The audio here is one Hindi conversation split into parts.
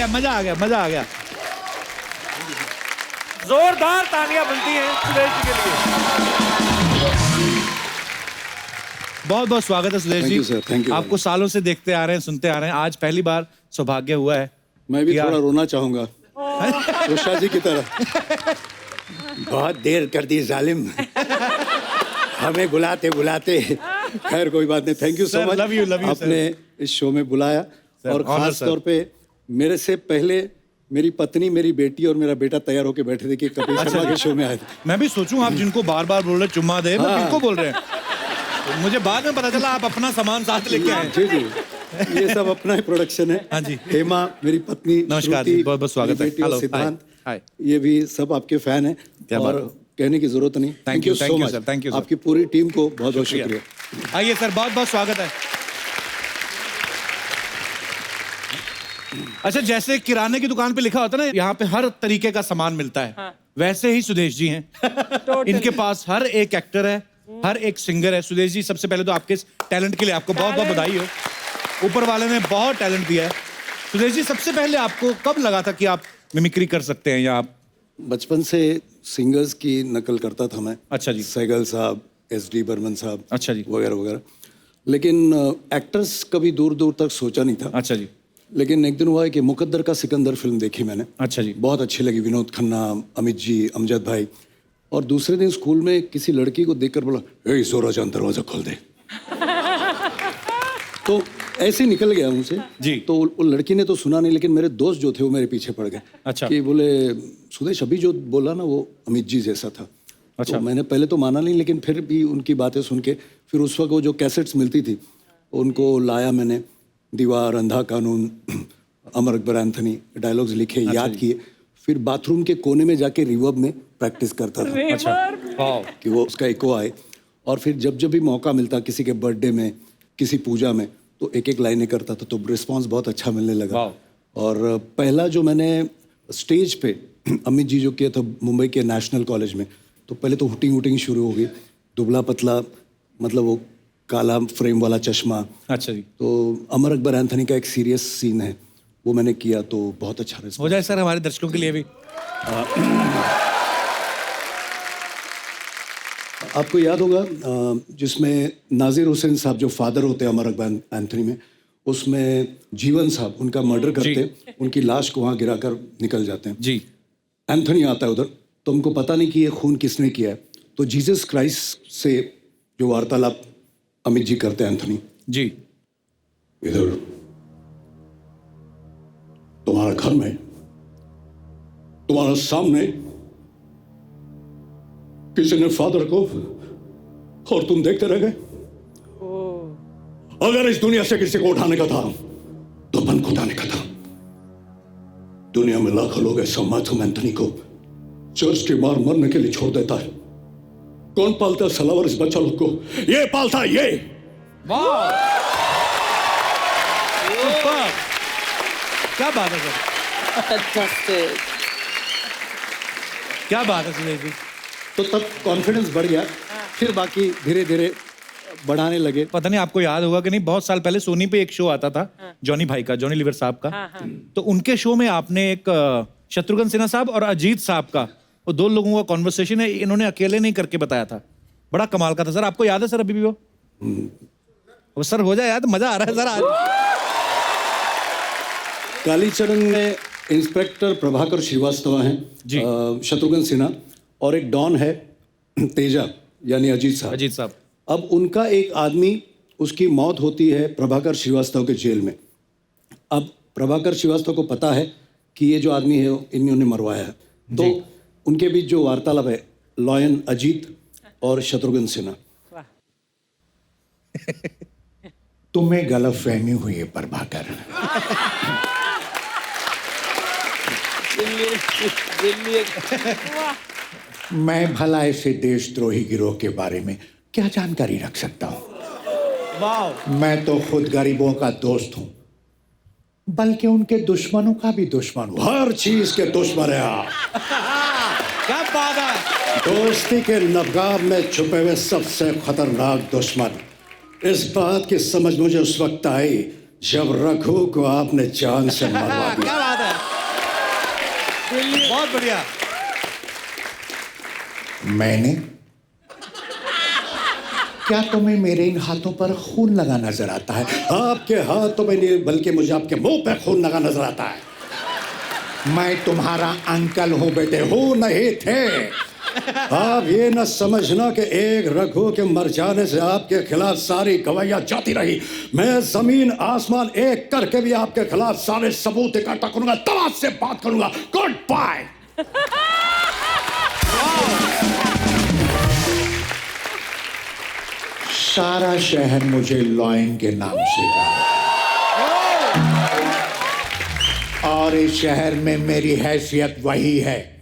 मजा आ गया, मजा आ गया। जोरदार तालियां बनती हैं सुदेश जी के लिए। बहुत बहुत स्वागत है सुदेश जी। Thank you. आपको सालों से देखते आ रहे हैं, सुनते आ रहे हैं, आज पहली बार सौभाग्य हुआ है। मैं भी थोड़ा रोना चाहूंगा उषा जी की तरह। बहुत देर कर दी जालिम, हमें बुलाते बुलाते। खैर कोई बात नहीं, thank you so much. Love you आपने इस शो में बुलाया और खास तौर पे मेरे से पहले मेरी पत्नी, मेरी बेटी और मेरा बेटा तैयार होके बैठे थे कि कपिल शर्मा के शो में आए थे। मैं भी सोचूं आप जिनको बार बार बोल रहे चुम्मा दे, मैं किनको बोल रहे हैं? तो मुझे बाद में पता चला आप अपना सामान साथ लेके आए। जी जी, ये सब अपना ही प्रोडक्शन है। हाँ जी। हेमा मेरी पत्नी, नमस्कार जी, बहुत बहुत स्वागत है। हेलो सिद्धांत, हाय। ये भी सब आपके फैन हैं। क्या बात और है। कहने की जरूरत नहीं। Thank you so much sir, thank you sir. आपकी पूरी टीम को बहुत बहुत शुक्रिया। आइए सर, बहुत बहुत स्वागत है। अच्छा, जैसे किराने की दुकान पे लिखा होता है ना, यहाँ पे हर तरीके का सामान मिलता है, हाँ। वैसे ही सुदेश जी हैं। इनके पास हर एक एक्टर है, हर एक सिंगर है। सुदेश जी, सबसे पहले तो आपके इस टैलेंट के लिए आपको बहुत बहुत बधाई हो। ऊपर वाले ने बहुत टैलेंट दिया है। सुदेश जी, सबसे पहले आपको कब लगा था कि आप मिमिक्री कर सकते हैं, या आप? बचपन से सिंगर्स की नकल करता था मैं। अच्छा जी। सहगल साहब, SD बर्मन साहब, अच्छा जी। वगैरह वगैरह। लेकिन एक्टर्स कभी दूर दूर तक सोचा नहीं था। अच्छा जी। लेकिन एक दिन हुआ है कि मुकद्दर का सिकंदर फिल्म देखी मैंने। अच्छा जी। बहुत अच्छी लगी, विनोद खन्ना, अमित जी, अमजद भाई। और दूसरे दिन स्कूल में किसी लड़की को देखकर बोला, ए जोरा जान दरवाजा खोल दे। तो ऐसे ही निकल गया मुझसे जी। तो वो लड़की ने तो सुना नहीं, लेकिन मेरे दोस्त जो थे वो मेरे पीछे पड़ गए। अच्छा। कि बोले सुदेश अभी जो बोला ना वो अमित जी जैसा था। अच्छा। तो मैंने पहले तो माना नहीं, लेकिन फिर भी उनकी बातें सुन के फिर उस वक्त वो जो कैसेट्स मिलती थी उनको लाया मैंने। दीवार, अंधा कानून, अमर अकबर एंथनी, डायलॉग्स लिखे, याद किए। फिर बाथरूम के कोने में जाके रिवर्ब में प्रैक्टिस करता था। अच्छा। कि वो उसका इको आए। और फिर जब जब भी मौका मिलता, किसी के बर्थडे में, किसी पूजा में, तो एक एक लाइनें करता था। तो रिस्पांस बहुत अच्छा मिलने लगा। और पहला जो मैंने स्टेज पे अमित जी जो किया था मुंबई के नेशनल कॉलेज में, तो पहले तो हुटिंग हुटिंग शुरू हो गई। दुबला पतला, मतलब वो काला फ्रेम वाला चश्मा। अच्छा जी। तो अमर अकबर एंथनी का एक सीरियस सीन है, वो मैंने किया, तो बहुत अच्छा रिस्पांस हो जाए सर हमारे दर्शकों के लिए भी। आपको याद होगा जिसमें नाजिर हुसैन साहब जो फादर होते हैं अमर अकबर एंथनी में, उसमें जीवन साहब उनका मर्डर करते, उनकी लाश को वहाँ गिराकर निकल जाते हैं जी। एंथनी आता है उधर, तो हमको पता नहीं कि ये खून किसने किया है। तो जीसस क्राइस्ट से जो वार्तालाप अमित जी करते हैं एंथनी जी। इधर तुम्हारे घर में, तुम्हारे सामने किसी ने फादर को, और तुम देखते रह गए। अगर इस दुनिया से किसी को उठाने का था तो मन को उठाने का था। दुनिया में लाखों लोग ऐसा मैथ्यू एंथनी को चर्च के बाहर मरने के लिए छोड़ देता है। कौन पालता है सलावर इस बच्चा लोग को? ये पालता है, ये। वाह, क्या बात है सर, क्या बात है सुदेश जी। तो तब कॉन्फिडेंस बढ़ गया। फिर बाकी धीरे धीरे बढ़ाने लगे। पता नहीं आपको याद होगा कि नहीं, बहुत साल पहले सोनी पे एक शो आता था, जॉनी भाई का, जॉनी लीवर साहब का। तो उनके शो में आपने एक शत्रुघ्न सिन्हा साहब और अजीत साहब का, वो दो लोगों का कॉन्वर्सेशन है, इन्होंने अकेले नहीं करके बताया था। बड़ा कमाल का था सर। आपको याद है सर अभी भी वो सर हो जाए याद, मजा आ रहा है सर आज। कालीचरण में इंस्पेक्टर प्रभाकर श्रीवास्तव हैं, शत्रुघ्न सिन्हा, और एक डॉन है तेजा यानी अजीत साहब। अजीत साहब। अब उनका एक आदमी, उसकी मौत होती है प्रभाकर श्रीवास्तव के जेल में। अब प्रभाकर श्रीवास्तव को पता है कि ये जो आदमी है इन्होंने मरवाया है। तो उनके बीच जो वार्तालाप है, लॉयन अजीत और शत्रुघ्न सिन्हा। तुम्हें गलतफहमी हुई है प्रभाकर। मैं भला ऐसे देशद्रोही गिरोह के बारे में क्या जानकारी रख सकता हूं? मैं तो खुद गरीबों का दोस्त हूं, बल्कि उनके दुश्मनों का भी दुश्मन हूं। हर चीज के दुश्मन है आप। क्या बात है। दोस्ती के नगाब में छुपे हुए सबसे खतरनाक दुश्मन। इस बात की समझ मुझे उस वक्त आई जब रघु को आपने जान से मरवा दिया। क्या बात है, बहुत बढ़िया। मैंने क्या तुम्हें मेरे इन हाथों पर खून लगा नजर आता है? आपके हाथों में नहीं बल्कि मुझे आपके मुंह पे खून लगा नजर आता है। मैं तुम्हारा अंकल हूं बेटे, हूं नहीं थे। आप ये न समझना कि एक रघु के मर जाने से आपके खिलाफ सारी गवाहियां जाती रही। मैं जमीन आसमान एक करके भी आपके खिलाफ सारे सबूत इकट्ठा करूंगा, तब आपसे बात करूंगा। Good bye. सारा शहर मुझे लॉयन के नाम से जाने, और इस शहर में मेरी हैसियत वही है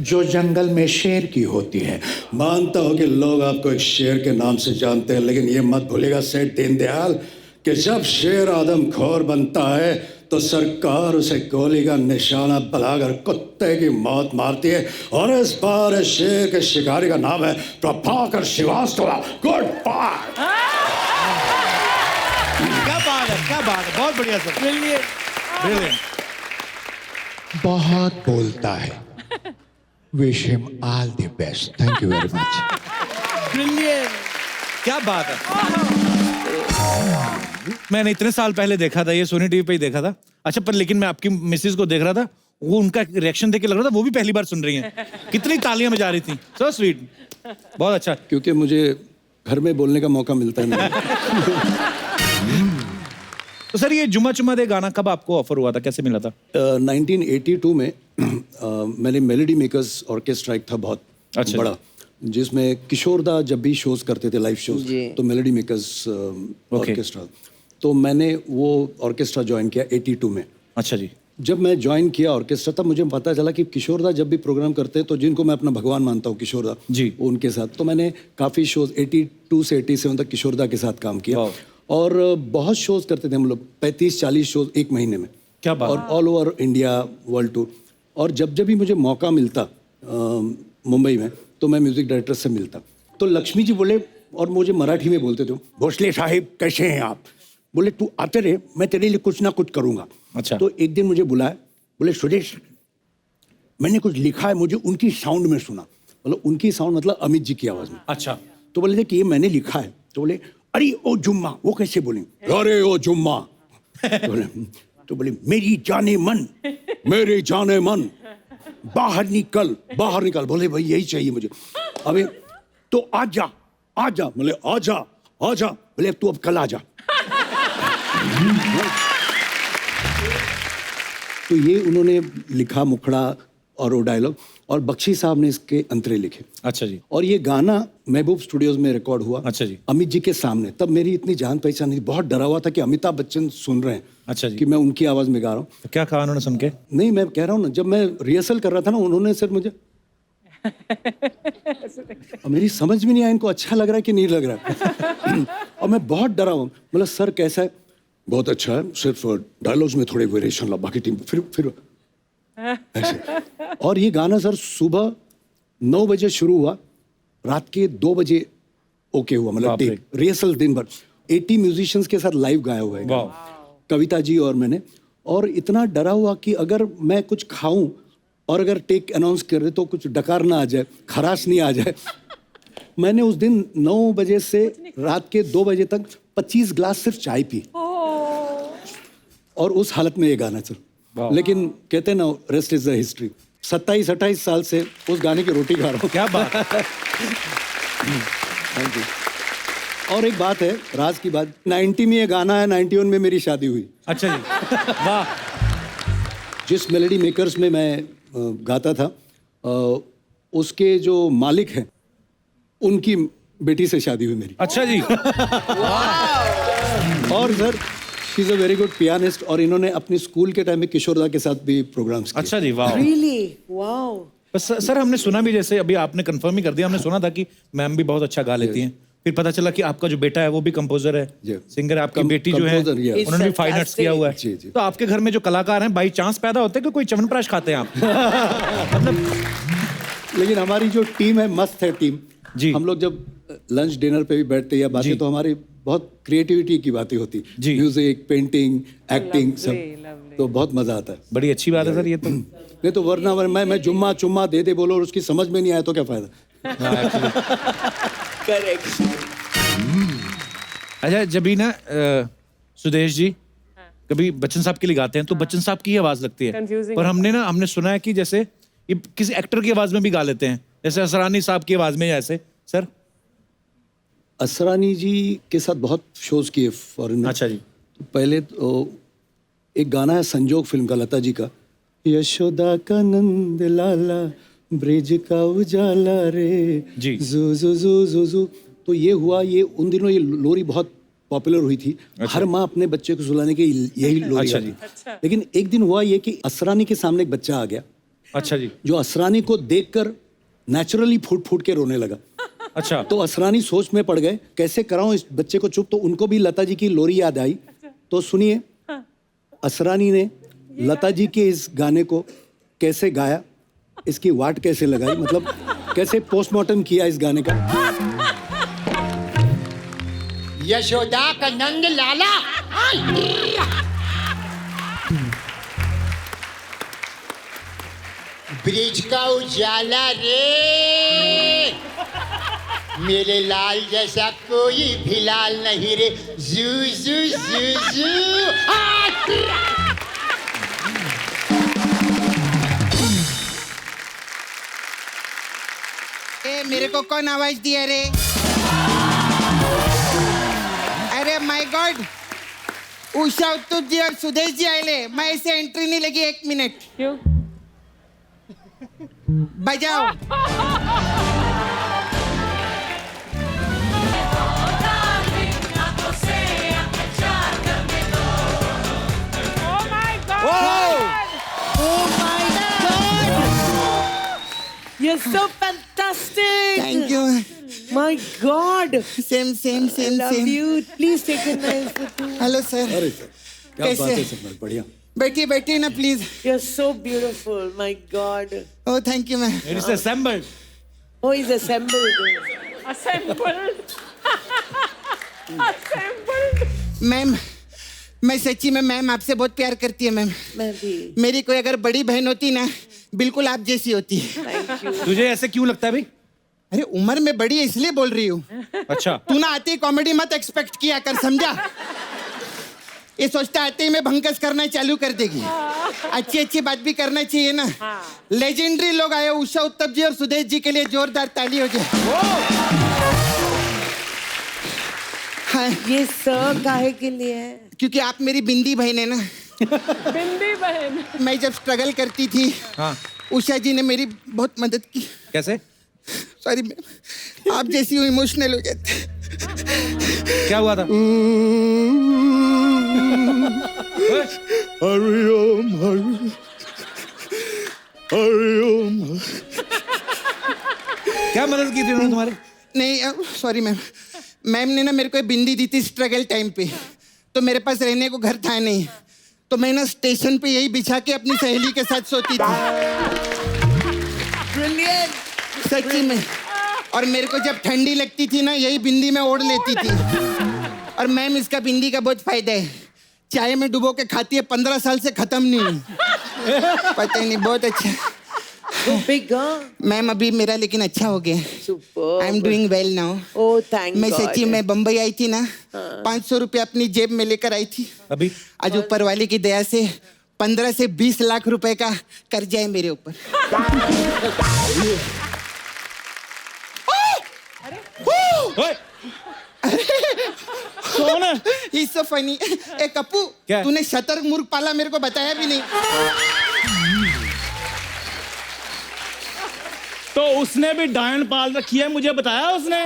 जो जंगल में शेर की होती है। मानता हूं कि लोग आपको एक शेर के नाम से जानते हैं, लेकिन ये मत भूलिएगा सेठ दीनदयाल कि जब शेर आदमखोर बनता है तो सरकार उसे गोली का निशाना बनाकर कुत्ते की मौत मारती है। और इस बार इस शेर के शिकारी का नाम है प्रभाकर श्रीवास्तव। Good bye. क्या बात है, क्या बात है, बहुत बढ़िया सर, ब्रिलियंट। बहुत बोलता है। Wish him all the best. Thank you very much. Brilliant. क्या बात है। मैंने इतने साल पहले देखा था, ये सोनी टीवी पे ही देखा था। अच्छा, पर लेकिन मैं आपकी मिसेज को देख रहा था, वो उनका रिएक्शन देख के लग रहा था वो भी पहली बार सुन रही हैं। कितनी तालियां बजा रही थी। सो स्वीट, बहुत अच्छा। क्योंकि मुझे घर में बोलने का मौका मिलता है नहीं। तो सर ये जुम्मा चुम्मा दे गाना कब आपको ऑफर हुआ था, कैसे मिला था? 1982 में मैंने मेलोडी मेकर्स ऑर्केस्ट्रा एक था बहुत अच्छा बड़ा, जिसमें किशोर दा जब भी शोज करते थे, लाइव शोज, तो मेलोडी मेकर्स ऑर्केस्ट्रा, तो मैंने वो ऑर्केस्ट्रा ज्वाइन किया 82 में। अच्छा जी। जब मैं ज्वाइन किया ऑर्केस्ट्रा तब मुझे पता चला कि किशोर दा जब भी प्रोग्राम करते हैं, तो जिनको मैं अपना भगवान मानता हूँ किशोर दा जी, उनके साथ, तो मैंने काफ़ी शोज 82 से 87 तक किशोर दा के साथ काम किया। और बहुत शोज करते थे हम लोग, 35-40 शोज एक महीने में। क्या बात। और all over India, world tour. और जब जब भी मुझे मौका मिलता मुंबई में, तो मैं म्यूजिक डायरेक्टर से मिलता, तो लक्ष्मी जी बोले, और मुझे मराठी में बोलते थे, भोसले साहिब कैसे हैं आप? बोले तू आते रहे, मैं तेरे लिए कुछ ना कुछ करूँगा। अच्छा। तो एक दिन मुझे बुलाया, बोले सुरेश मैंने कुछ लिखा है, मुझे उनकी साउंड में सुना। मतलब उनकी साउंड मतलब अमित जी की आवाज़ में। अच्छा। तो बोले थे कि ये मैंने लिखा है। तो बोले अरे ओ जुम्मा, वो कैसे बोलेंगे? अरे ओ जुम्मा। तो बोले मेरी जाने मन, मेरे जाने मन, बाहर निकल, बाहर निकल। बोले भाई यही चाहिए मुझे। अबे तो आजा आजा। बोले आजा आजा। बोले तू अब कल आजा। तो ये उन्होंने लिखा मुखड़ा और वो डायलॉग, और बख्शी साहब ने इसके अंतरे लिखे। अच्छा जी। और ये गाना महबूब स्टूडियोज में रिकॉर्ड हुआ। अच्छा जी। अमित जी के सामने। तब मेरी इतनी जान पहचान नहीं, बहुत डरा हुआ था कि अमिताभ बच्चन सुन रहे हैं। अच्छा जी। कि मैं उनकी आवाज में गा रहा हूँ। तो क्या कहा उन्होंने सुन के? नहीं, मैं कह रहा हूँ ना, जब मैं रिहर्सल कर रहा था ना, उन्होंने सिर्फ मुझे और मेरी समझ में नहीं आया इनको अच्छा लग रहा है कि नहीं लग रहा है। और मैं बहुत डरा हूँ। मतलब सर कैसा है? बहुत अच्छा है, सिर्फ डायलॉग्स में थोड़े वेरिएशन ला, बाकी टीम फिर ऐसे। और ये गाना सर सुबह 9 बजे शुरू हुआ, रात के 2 बजे ओके हुआ। मतलब रिहर्सल दिन भर 80 म्यूजिशियंस के साथ लाइव गाया हुआ है, कविता जी और मैंने। और इतना डरा हुआ कि अगर मैं कुछ खाऊं और अगर टेक अनाउंस कर रहे तो कुछ डकार ना आ जाए, खराश नहीं आ जाए। मैंने उस दिन 9 बजे से रात के 2 बजे तक 25 ग्लास सिर्फ चाय पी, और उस हालत में ये गाना चल। लेकिन कहते हैं ना, रेस्ट इज द हिस्ट्री। 27-28 साल से उस गाने की रोटी खा रहा हूँ। क्या बात है। Thank you. और एक बात है, राज की बात, 90 में ये गाना है, 91 में मेरी शादी हुई। अच्छा जी। वाह। जिस मेलोडी मेकर्स में मैं गाता था, उसके जो मालिक हैं, उनकी बेटी से शादी हुई मेरी। अच्छा जी। और sir she is a very good pianist, और इन्होंने अपने स्कूल के टाइम में किशोर दा के साथ भी प्रोग्राम्स किए। अच्छा जी। वाह। Really? Wow. बस सर हमने सुना भी, जैसे अभी आपने कंफर्म ही कर दिया, हमने सुना था कि मैम भी बहुत अच्छा गा लेती हैं। फिर पता चला कि आपका जो बेटा है वो भी कंपोजर है, सिंगर है। आपकी बेटी जो है उन्होंने भी फाइन आर्ट्स किया हुआ है। तो आपके घर में जो कलाकार हैं बाई चांस पैदा होते हैं कि कोई च्यवनप्राश खाते हैं आप? मतलब लेकिन हमारी जो टीम है मस्त है टीम जी। हम लोग जब लंच डिनर पे भी बैठते या बातें, तो हमारे बहुत क्रिएटिविटी की बातें होती, म्यूजिक, पेंटिंग, एक्टिंग, सब। तो बहुत मजा आता है। बड़ी अच्छी बात है सर ये तो। नहीं तो वरना मैं जुम्मा चुम्मा दे बोलो और उसकी समझ में नहीं आया तो क्या फायदा। करेक्ट। अच्छा, जब भी ना सुदेश जी कभी बच्चन साहब के लिए गाते हैं तो बच्चन साहब की ही आवाज लगती है, पर हमने सुना है कि जैसे ये किसी एक्टर की आवाज में भी गा लेते हैं, जैसे असरानी साहब की आवाज में, ऐसे सर। असरानी जी के साथ बहुत शोज किए फॉरेन में। अच्छा जी। तो पहले तो एक गाना है संजोग फिल्म का, लता जी का, यशोदा का नंद लाला ब्रिज का उजाला रे जी, जू जू जू जू जू। तो ये हुआ, ये उन दिनों ये लोरी बहुत पॉपुलर हुई थी। हर माँ अपने बच्चे को सुलाने के यही लोरी गाती। लेकिन एक दिन हुआ ये कि असरानी के सामने एक बच्चा आ गया। अच्छा जी। जो असरानी को देखकर नेचुरली फूट फूट के रोने लगा। अच्छा। तो असरानी सोच में पड़ गए कैसे कराऊं इस बच्चे को चुप। तो उनको भी लता जी की लोरी याद आई। तो सुनिए, असरानी ने लता जी के इस गाने को कैसे गाया, इसकी वाट कैसे लगाई, मतलब कैसे पोस्टमार्टम किया इस गाने का। यशोदा का नंद लाला ब्रिज का उजाला रे, मेरे लाल जैसा कोई भी लाल नहीं रे, जू जू जू जू। मेरे को कौन आवाज दिया रे? अरे माय गॉड, उषा उत्तुप जी और सुदेश जी आए। मैं ऐसे एंट्री नहीं लगी 1 मिनट। क्यों? बजाओ। You're so fantastic. Thank you. My God. Same. I love you. Please take a nice photo. Hello sir. अरे सर, क्या बात है सर, बढ़िया। बैठिए ना please. You're so beautiful. My God. Oh, thank you ma'am. It is assembled. Oh, he's assembled. Ma'am, मैं सच्ची में मैम आपसे बहुत प्यार करती है मैम। मैं भी। मेरी कोई अगर बड़ी बहन होती ना, बिल्कुल आप जैसी होती है। Thank you. तुझे ऐसे क्यों लगता है भाई? अरे उम्र में बड़ी है इसलिए बोल रही हूँ। अच्छा। तू ना आती कॉमेडी मत एक्सपेक्ट किया कर, समझा? ये सोचता आते ही मैं भंकस करना चालू कर देगी। अच्छी बात भी करना चाहिए ना। लेजेंडरी लोग आए, उषा उत्तप जी और सुदेश जी के लिए जोरदार ताली हो जाए। हाँ, ये सब काहे के लिए है? क्योंकि आप मेरी बिंदी बहन है ना। बिंदी बहन। मैं जब स्ट्रगल करती थी, हाँ, उषा जी ने मेरी बहुत मदद की। कैसे? सॉरी मैम, आप जैसी हूँ इमोशनल हो जाते। क्या हुआ था? हरिओम हरिओम। क्या मदद की थी उन्होंने तुम्हारी? नहीं सॉरी मैम, मैम ने ना मेरे को बिंदी दी थी स्ट्रगल टाइम पे। तो मेरे पास रहने को घर था नहीं, तो मैं ना स्टेशन पे यही बिछा के अपनी सहेली के साथ सोती थी। सच्ची में। और मेरे को जब ठंडी लगती थी ना, यही बिंदी में ओढ़ लेती थी। और मैम, इसका बिंदी का बहुत फायदा है। चाय में डुबो के खाती है, 15 साल से खत्म नहीं हुई। पता ही नहीं, बहुत अच्छा। मैम अभी मेरा लेकिन अच्छा हो गया। I am doing well now. Oh, thank मैं God. सच्ची में बम्बई आई थी ना, 500 रुपये अपनी जेब में लेकर आई थी। अभी? आज ऊपर वाले की दया से 15 से 20 लाख रुपए का कर्जा है मेरे ऊपर। कौन है? He's so funny. ए कप्पू, क्या? तूने शतरमुर्ग पाला मेरे को बताया भी नहीं। तो उसने भी डायन पाल रखी है, मुझे बताया उसने।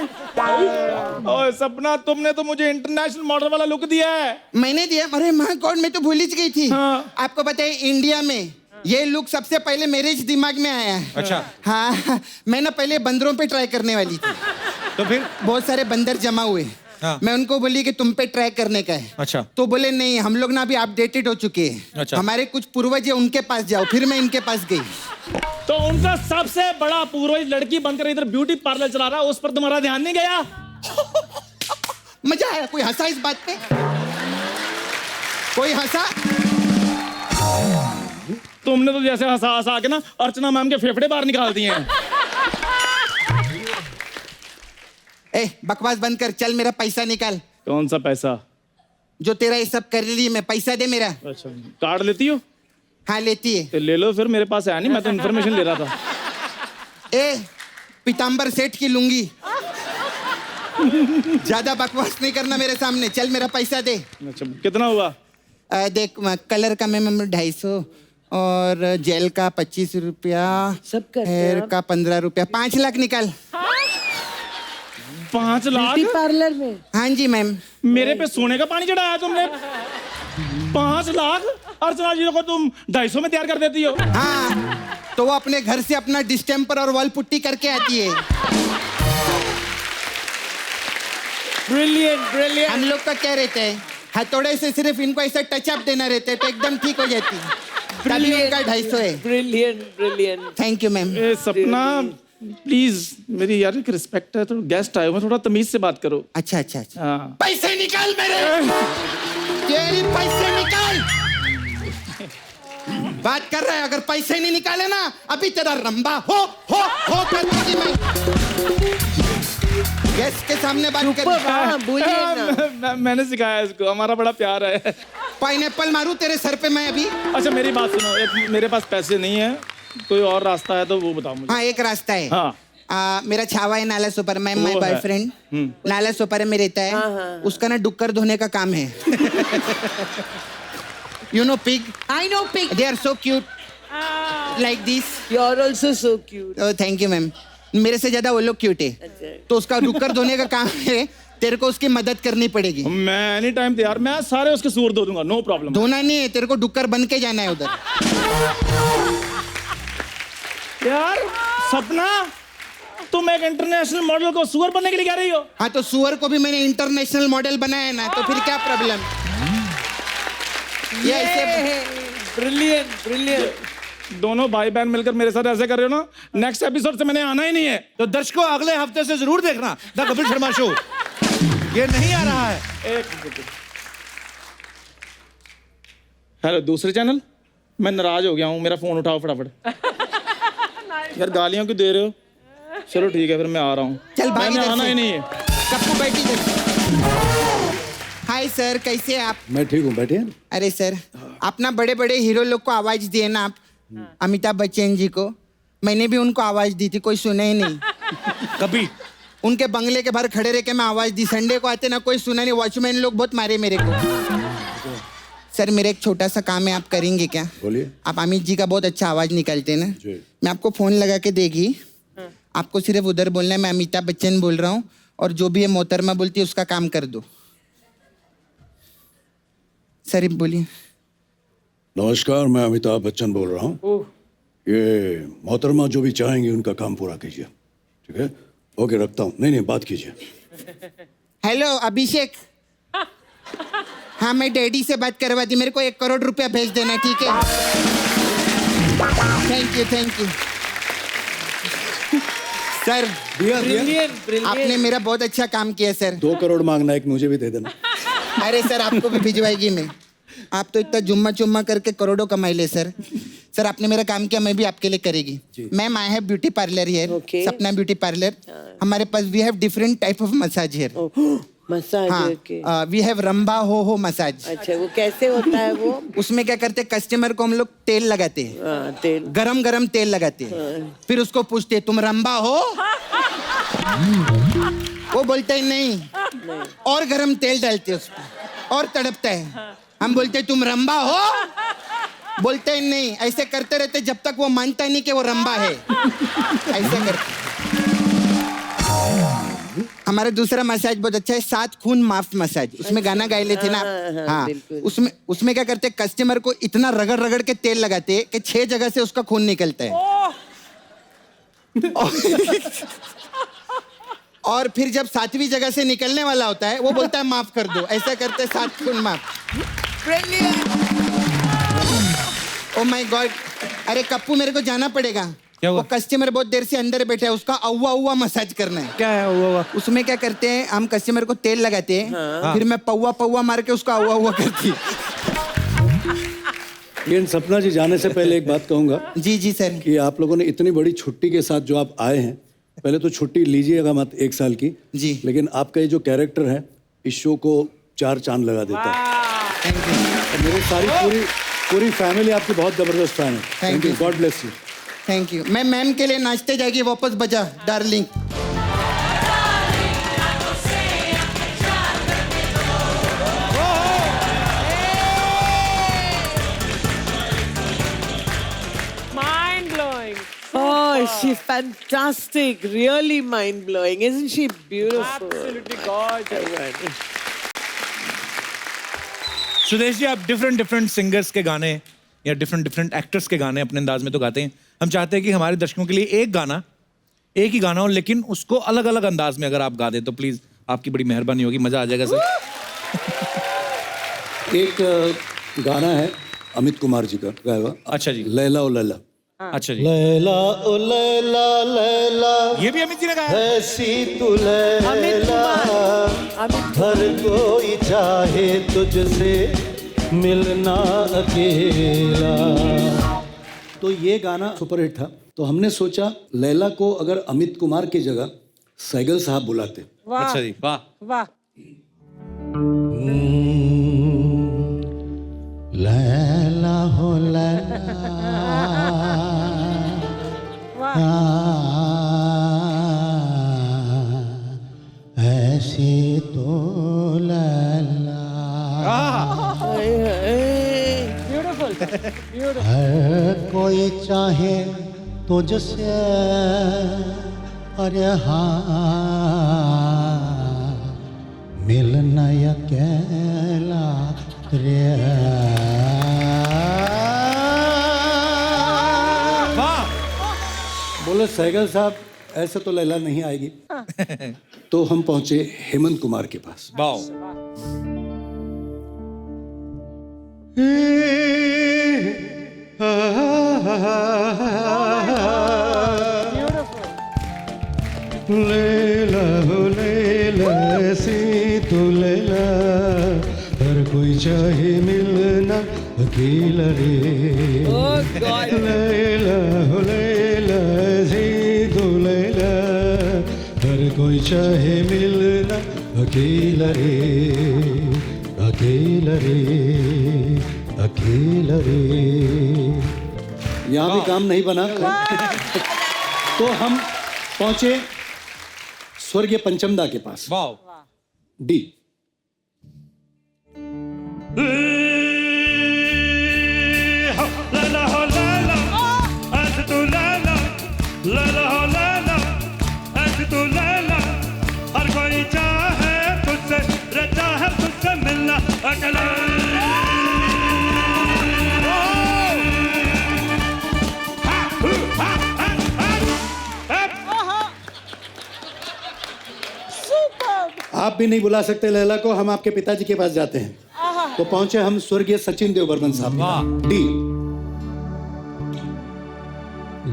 ओए सपना, तुमने तो मुझे इंटरनेशनल मॉडल वाला लुक दिया है। मैंने दिया? अरे माँ गॉड, मैं तो भूल ही गई थी। हाँ। आपको बताइए, इंडिया में ये लुक सबसे पहले मेरे दिमाग में आया है। अच्छा। हाँ, मैं ना पहले बंदरों पे ट्राई करने वाली थी। तो फिर? बहुत सारे बंदर जमा हुए। हाँ। मैं उनको बोली कि तुम पे ट्राई करने का है। अच्छा। तो बोले नहीं, हम लोग ना अभी अपडेटेड हो चुके हैं। अच्छा। हमारे कुछ पूर्वज है, उनके पास जाओ। फिर मैं इनके पास गई। तो उनका सबसे बड़ा पूर्वज लड़की बनकर इधर ब्यूटी पार्लर चला रहा है, उस पर तुम्हारा ध्यान नहीं गया? मजा आया? कोई हंसा इस बात पे? कोई हंसा? तुमने तो जैसे हंसा हंसा के ना अर्चना मैम के फेफड़े बाहर निकाल दिए हैं। ए बकवास बंद कर, चल मेरा पैसा निकाल। कौन सा पैसा? जो तेरा ये सब कर रही है, मैं पैसा दे मेरा। अच्छा, कार्ड लेती हो? हाँ लेती है। तो ले लो फिर, मेरे पास है नहीं, मैं तो इन्फॉर्मेशन ले रहा था। ए पीताम्बर सेठ की लुंगी, ज्यादा बकवास नहीं करना मेरे सामने, चल मेरा पैसा दे। अच्छा, कितना हुआ? देख कलर का मैं 250 और जेल का 25 रुपया, सब करते हेयर हैं आप? का 15 रुपया, 5 लाख निकाल। 5 लाख? ब्यूटी पार्लर में? हाँ जी मैम। मेरे पे सोने का पानी चढ़ाया तुमने? 5 लाख? अर्चना जी को तुम 250 में तैयार कर देती हो? हाँ तो वो अपने घर से अपना डिस्टेम्पर और वॉल पुट्टी करके आती है। Brilliant brilliant. हम लोग का क्या रहता है, हथौड़े से सिर्फ इनको ऐसा टच अप देना रहता है तो एकदम ठीक हो जाती है। तभी उनका 250 है। Brilliant brilliant. Thank you ma'am. ए सपना, प्लीज मेरी यार एक रिस्पेक्ट है, तो गेस्ट आए हो, थोड़ा तमीज से बात करो। अच्छा अच्छा अच्छा। हाँ। पैसे निकाल मेरे, तेरी पैसे निकाल। बात कर रहा है, अगर पैसे नहीं निकाले ना अभी तेरा रंबा हो कर दूंगी मैं। गेस्ट के सामने बात कर। हाँ बोलिए ना। मैंने सिखाया इसको, हमारा बड़ा प्यार है। पाइनएप्पल मारूं तेरे सर पे मैं अभी? अच्छा मेरी बात सुनो, मेरे पास पैसे नहीं है, कोई और रास्ता है तो वो बताओ मुझे। हाँ एक रास्ता है। हाँ। मेरा छावा है नाला सुपर, मैं माय वो है। बॉयफ्रेंड नाला सुपर में रहता है। उसका ना डुक्कर धोने का काम है। You know pig? I know pig. They are so cute like this. You're also so cute. Thank you ma'am. मेरे से ज्यादा वो लोग क्यूट है, तो उसका डुक्कर धोने का काम है, तेरे को उसकी मदद करनी पड़ेगी। मैं एनी टाइम तैयार, मैं सारे उसके सूर धो दूंगा, नो प्रॉब्लम। धोना नहीं है, तेरे को डुक्कर बन के जाना है उधर। यार सपना, तुम एक इंटरनेशनल मॉडल को सुअर बनने के लिए कह रही हो? हाँ तो सुअर को भी मैंने इंटरनेशनल मॉडल बनाया ना, तो फिर क्या प्रॉब्लम? ये ऐसे Brilliant brilliant. दोनों भाई बहन मिलकर मेरे साथ ऐसे कर रहे हो ना, नेक्स्ट एपिसोड से मैंने आना ही नहीं है। तो दर्शकों अगले हफ्ते से जरूर देखना द कपिल शर्मा शो। ये नहीं आ रहा है। हेलो दूसरे चैनल, मैं नाराज हो गया हूँ, मेरा फोन उठाओ फटाफट। यार गालियां क्यों दे रहे हो? चलो ठीक है फिर मैं आ रहा हूँ। चल भाग मैंने इधर आना से। ही नहीं है। कप्पू बैठी इधर। हाय सर, कैसे हैं आप? मैं ठीक हूँ, बैठिए। अरे सर, आप ना बड़े बड़े हीरो लोग को आवाज दिए ना आप, अमिताभ बच्चन जी को। मैंने भी उनको आवाज दी थी, कोई सुना ही नहीं। कभी उनके बंगले के बाहर खड़े रह के मैं आवाज दी, संडे को आते ना कोई सुना नहीं, वॉचमैन लोग बहुत मारे मेरे को। सर मेरा एक छोटा सा काम है, आप करेंगे क्या? बोलिए। आप अमित जी का बहुत अच्छा आवाज निकालते हैं ना, जी। मैं आपको फोन लगा के देगी, आपको सिर्फ उधर बोलना है मैं अमिताभ बच्चन बोल रहा हूँ, और जो भी ये मोहतरमा बोलती है उसका काम कर दो। सर बोलिए। नमस्कार, मैं अमिताभ बच्चन बोल रहा हूँ। ये मोहतरमा जो भी चाहेंगे उनका काम पूरा कीजिए, ठीक है? ओके, रखता हूँ। नहीं बात कीजिए। हेलो अभिषेक। हाँ मैं डैडी से बात करवा दी, मेरे को 1 करोड़ रुपया भेज देना, ठीक है? Thank you sir. Brilliant brilliant. आपने मेरा बहुत अच्छा काम किया सर। 2 करोड़ मांगना, एक मुझे भी दे देना। अरे सर आपको भी भिजवाएगी मैं, आप तो इतना जुम्मा चुम्मा करके करोड़ों कमाई ले सर। सर आपने मेरा काम किया, मैं भी आपके लिए करेगी। Ma'am I have beauty parlour here, Okay. Sapna beauty parlour. हमारे पास we have different type of massage here. Massage हाँ के। वी हैव रंबा हो मसाज। अच्छा वो कैसे होता है वो? उसमें क्या करते हैं, कस्टमर को हम लोग तेल लगाते हैं, हाँ, तेल। गरम गरम तेल लगाते हैं, फिर उसको पूछते हैं तुम रंबा हो? वो बोलता है नहीं, और गरम तेल डालते हैं उस पर और तड़पता है। हम बोलते हैं तुम रंबा हो? बोलते हैं नहीं। ऐसे करते रहते जब तक वो मानता नहीं कि वो रंबा है। ऐसे करते। हमारा दूसरा मसाज बहुत अच्छा है, 7 खून माफ मसाज। उसमें गाना गाए ले थे ना। हाँ बिल्कुल। उसमें क्या करते हैं, कस्टमर को इतना रगड़ रगड़ के तेल लगाते हैं कि 6 जगह से उसका खून निकलता है। और फिर जब 7वीं जगह से निकलने वाला होता है वो बोलता है माफ कर दो। ऐसा करते 7 खून माफ। Oh my God. अरे कप्पू मेरे को जाना पड़ेगा, क्या हुआ? वो कस्टमर बहुत देर से अंदर बैठा है, उसका अव्वा अव्वा मसाज करना है। क्या है हुआ? उसमें क्या करते हैं, हम कस्टमर को तेल लगाते हैं, फिर मैं पौवा पौवा मार के उसका अव्वा अव्वा करती। लेकिन सपना जी, जाने से पहले एक बात कहूंगा जी जी सर। कि आप लोगों ने इतनी बड़ी छुट्टी के साथ जो आप आए हैं, पहले तो छुट्टी लीजिएगा मत 1 साल की जी। लेकिन आपका ये जो कैरेक्टर है इस शो को 4 चांद लगा देता है। थैंक यू, मेरी सारी पूरी फैमिली आपकी बहुत जबरदस्त फैन है। Thank you. God bless you. Thank you. मैं मैम के लिए नाचते जाएगी, वापस बजा darling. Mind blowing. Oh, she's fantastic. Really mind blowing. Isn't she beautiful? Absolutely gorgeous. Sudesh ji, आप डिफरेंट सिंगर्स के गाने या डिफरेंट एक्टर्स के गाने अपने अंदाज में तो गाते हैं। हम चाहते हैं कि हमारे दर्शकों के लिए एक ही गाना हो, लेकिन उसको अलग अलग अंदाज में अगर आप गा दें तो प्लीज आपकी बड़ी मेहरबानी होगी, मजा आ जाएगा सर। एक गाना है अमित कुमार जी का गाया हुआ। अच्छा जी। लैला ओ लैला। अच्छा जी। लैला ओ लैला लैला, ये भी अमित जी ने गाया है? ऐसी तू लैला, अमित कुमार। हर कोई चाहे तुझसे मिलना अकेला। तो ये गाना सुपरहिट था, तो हमने सोचा लैला को अगर अमित कुमार की जगह सैगल साहब बुलाते। अच्छा जी, वाह वाह। लैला हो लैला, ऐसी तो लैला, Beautiful. Beautiful. हर कोई चाहे तुझसे, अरे हाँ मिलना अकेला रे। बोले सैगल साहब ऐसे तो लैला नहीं आएगी। तो हम पहुंचे हेमंत कुमार के पास। वाह। लैला हो लैला, ऐसी तो लैला, हर कोई चाहे मिलना अकेला रे। Oh God. लैला हो लैला, ऐसी तो लैला, हर कोई चाहे मिलना अकेला रे, अकेला रे, अकेला रे। यहाँ भी काम नहीं बना। तो हम पहुंचे स्वर्गीय पंचमदा के पास। वाह। डी। लैला हो लैला, ऐसे तू लैला, लैला हो लैला, ऐसे तू लैला, हर कोई चाहे तुझसे, रहता है तुझसे मिलना अकेला। आप भी नहीं बुला सकते लैला को, हम आपके पिताजी के पास जाते हैं। तो पहुंचे हम स्वर्गीय सचिन देव बर्मन साहब। डी।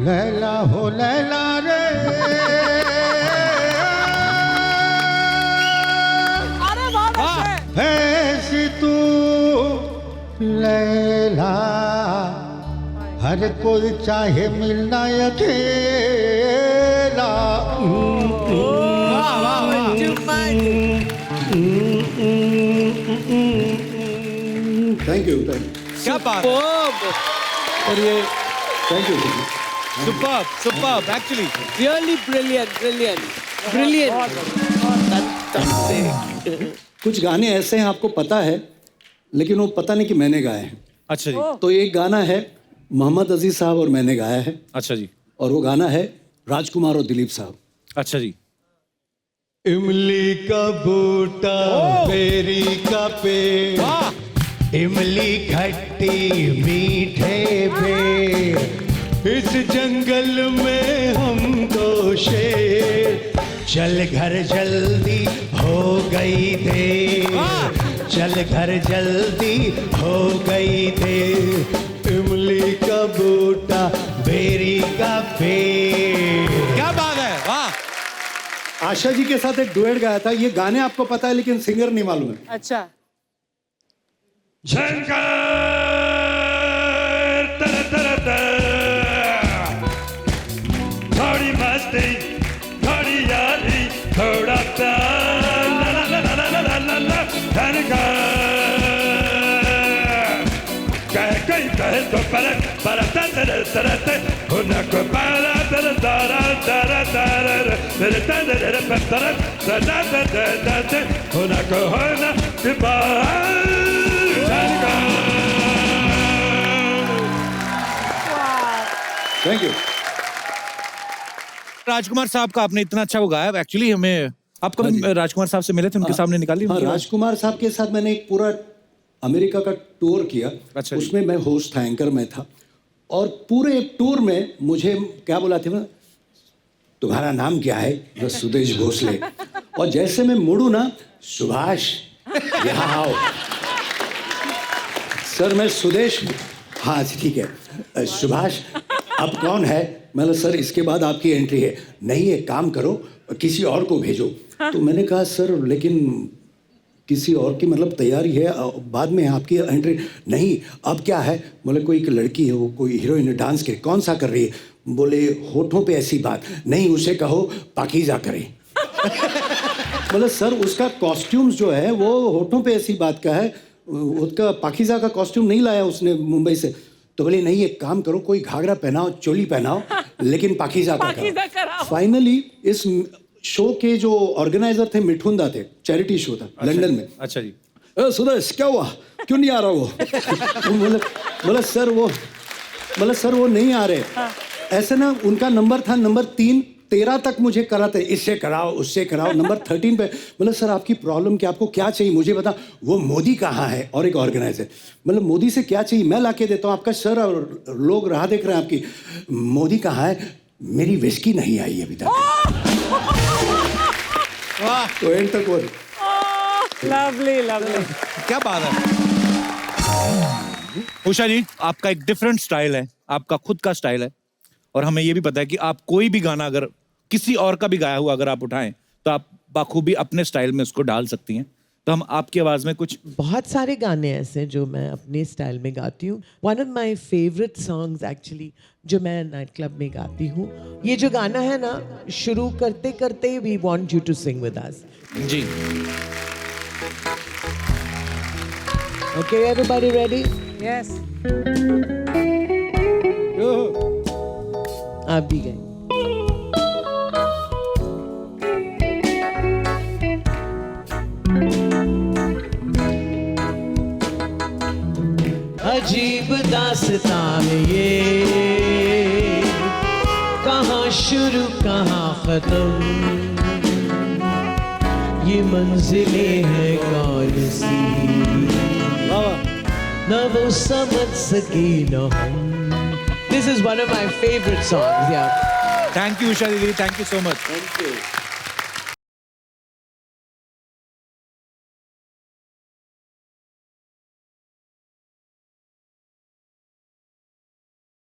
लैला हो लैला रे, अरे वाह। ऐसी तू लैला, हर कोई चाहे मिलना अकेला। Thank you. क्या बात है। और ये thank you. Superb actually. Really brilliant, brilliant, brilliant. कुछ गाने ऐसे हैं आपको पता है, लेकिन वो पता नहीं कि मैंने गाए हैं। अच्छा जी। तो एक गाना है मोहम्मद अजीज साहब और मैंने गाया है। अच्छा जी। और वो गाना है राजकुमार और दिलीप साहब। अच्छा जी। इमली का बूटा, बेरी का पेड़, इमली खट्टी मीठे पेड़, इस जंगल में हम दो शेर, चल घर जल्दी हो गई देर, चल घर जल्दी हो गई देर। इमली का बूटा, बेरी का फेड। क्या बात है, वाह। आशा जी के साथ एक डुएट गाया था, ये गाने आपको पता है लेकिन सिंगर नहीं मालूम है। अच्छा शंकर तर तर तर। थोड़ी मस्ती थोड़ी यारी थोड़ा प्यार ला ला ला ला ला ला ला ला शंकर। कहे तो पलट पलट तर तर तर होना को पाला तर तारा तारा तारा तर तर तर तर तर तर तर होना को होना बाहर। Thank you. राजकुमार साहब का आपने इतना अच्छा वो गाया, एक्चुअली हमें आप कभी राजकुमार साहब से मिले थे, उनके सामने निकाली हाँ, राजकुमार साहब के साथ मैंने एक पूरा अमेरिका का टूर किया। अच्छा। उसमें मैं होस्ट था, एंकर में था, और पूरे टूर में मुझे क्या बोला था, तुम्हारा नाम क्या है? मैं सुदेश भोसले। और जैसे मैं मुड़ू ना, सुभाष यहाँ आओ। सर मैं सुदेश, हाँ ठीक है। सुभाष अब कौन है? मतलब सर इसके बाद आपकी एंट्री है। नहीं एक काम करो, किसी और को भेजो। तो मैंने कहा सर लेकिन किसी और की मतलब तैयारी है, बाद में आपकी एंट्री। नहीं अब क्या है? बोले कोई एक लड़की है, वो कोई हीरोइन डांस के, कौन सा कर रही है? बोले होठों पे ऐसी बात नहीं, उसे कहो पाकीज़ा करे। बोले सर उसका कॉस्ट्यूम्स जो है वो होठों पे ऐसी बात का है, उसका पाकीज़ा का कॉस्ट्यूम नहीं लाया उसने मुंबई से। तो बोले नहीं एक काम करो, कोई घाघरा पहनाओ, चोली पहनाओ, लेकिन पाकीज़ा का कराओ। फाइनली इस शो के जो ऑर्गेनाइजर थे मिठुंदा थे, चैरिटी शो था लंदन में। अच्छा जी। सुदेश क्या हुआ, क्यों नहीं आ रहा वो? बोले सर वो नहीं आ रहे। ऐसे ना उनका नंबर था नंबर 3, 13 तक मुझे कराते, इससे कराओ उससे कराओ। नंबर 13 पे मतलब सर आपकी प्रॉब्लम क्या, आपको क्या चाहिए मुझे बता। वो मोदी कहाँ है? और एक ऑर्गेनाइजर, मतलब मोदी से क्या चाहिए, मैं लाके देता हूँ आपका सर, और लोग राह देख रहे हैं आपकी। मोदी कहाँ है? मेरी विस्की नहीं आई अभी तक। वाह, तो एंड तक वो लवली लवली। क्या बात है। उषा जी आपका एक डिफरेंट स्टाइल है, आपका खुद का स्टाइल है, और हमें ये भी पता है कि आप कोई भी गाना अगर किसी और का भी गाया हुआ अगर आप उठाएं तो आप बाखूबी अपने स्टाइल में उसको डाल सकती हैं। तो हम आपकी आवाज में कुछ बहुत सारे गाने ऐसे जो मैं अपने स्टाइल में गाती हूँ। One of my favourite songs actually जो मैं नाइट क्लब में गाती हूँ, ये जो गाना है ना, शुरू करते करते we want you to sing with us. जी। Okay everybody ready? यस। आप भी गए। अजीब दास्तान ये, कहाँ शुरू कहाँ खत्म, ये मंजिलें हैं कौन सी, न वो समझ सके न हम। This is one of my favorite songs, yeah. Thank you Usha दीदी, thank you so much. Thank you.